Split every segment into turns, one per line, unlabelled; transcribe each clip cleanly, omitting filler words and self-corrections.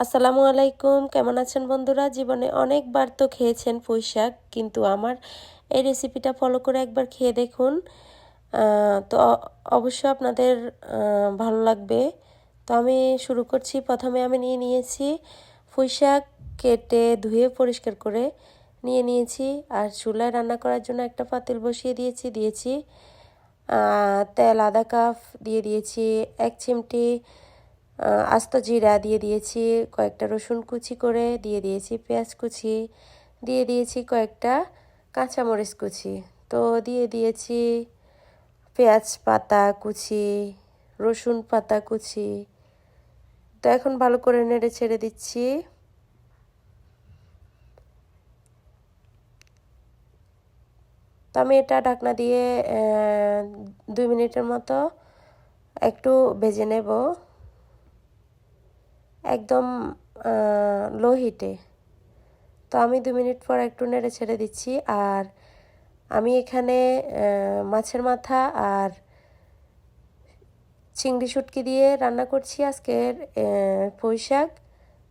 আসসালামু আলাইকুম, কেমন আছেন বন্ধুরা? জীবনে অনেকবার তো খেয়েছেন পুঁই শাক, কিন্তু আমার এই রেসিপিটা ফলো করে একবার খেয়ে দেখুন। তো অবশ্য আপনাদের ভালো লাগবে। তো আমি শুরু করছি। প্রথমে আমি নিয়েছি পুঁই শাক, কেটে ধুয়ে পরিষ্কার করে নিয়েছি। আর চুলায় রান্না করার জন্য একটা পাতিল বসিয়ে দিয়েছি তেল আধা কাপ দিয়েছি, 1 চিমটি আস্ত জিরা দিয়েছি, কয়েকটা রসুন কুচি করে দিয়েছি, পেঁয়াজ কুচি দিয়েছি, কয়েকটা কাঁচামরিচ কুচি। তো দিয়েছি পেঁয়াজ পাতা কুচি, রসুন পাতা কুচি। তো এখন ভালো করে নেড়ে ছেড়ে দিচ্ছি। তো আমি এটা ঢাকনা দিয়ে 2 মিনিটের মতো একটু ভেজে নেব, একদম লো হিটে। তো আমি 2 মিনিট পর একটু নেড়ে ছেড়ে দিচ্ছি। আর আমি এখানে মাছের মাথা আর চিংড়ি শুটকি দিয়ে রান্না করছি আজকের পুঁই শাক।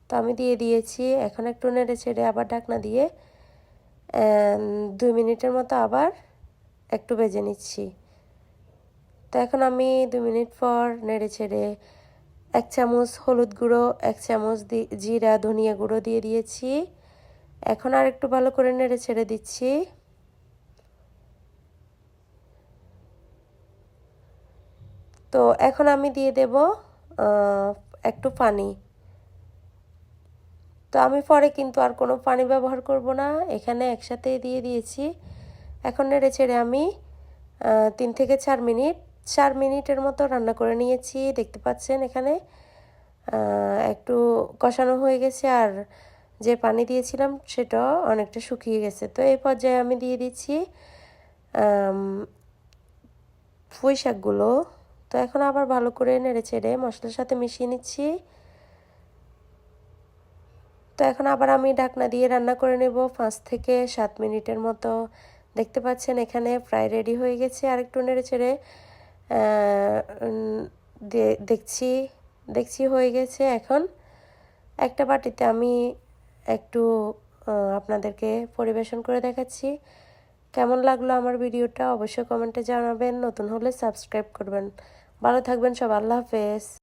তো আমি দিয়েছি। এখন একটু নেড়ে ছেড়ে আবার ঢাকনা দিয়ে 2 মিনিটের মতো আবার একটু ভেজে নিচ্ছি। তো এখন আমি 2 মিনিট পর নেড়ে ছেড়ে 1 চামচ হলুদ গুঁড়ো, 1 চামচ জিরা ধনিয়া গুঁড়ো দিয়েছি। এখন আর একটু ভালো করে নেড়ে ছেড়ে দিচ্ছি। তো এখন আমি দিয়ে দেব একটু পানি। তো আমি পরে কিন্তু আর কোনো পানি ব্যবহার করব না, এখানে একসাথেই দিয়েছি। এখন নেড়ে ছেড়ে আমি 3 থেকে 4 মিনিটের মতো রান্না করে নিয়েছি। দেখতে পাচ্ছেন এখানে একটু কষানো হয়ে গেছে, আর যে পানি দিয়েছিলাম সেটাও অনেকটা শুকিয়ে গেছে। তো এই পর্যায়ে আমি দিয়ে দিচ্ছি পুঁই শাকগুলো। তো এখন আবার ভালো করে নেড়ে ছেড়ে মশলার সাথে মিশিয়ে নিচ্ছি। তো এখন আবার আমি ঢাকনা দিয়ে রান্না করে নেব 5 থেকে 7 মিনিটের মতো। দেখতে পাচ্ছেন এখানে প্রায় রেডি হয়ে গেছে। আর একটু নেড়ে ছেড়ে দেখছি হয়ে গেছে। এখন একটা বাটিতে আমি একটু আপনাদেরকে পরিবেশন করে দেখাচ্ছি। কেমন লাগলো আমার ভিডিওটা অবশ্যই কমেন্টে জানাবেন। নতুন হলে সাবস্ক্রাইব করবেন। ভালো থাকবেন সব। আল্লাহ হাফেজ।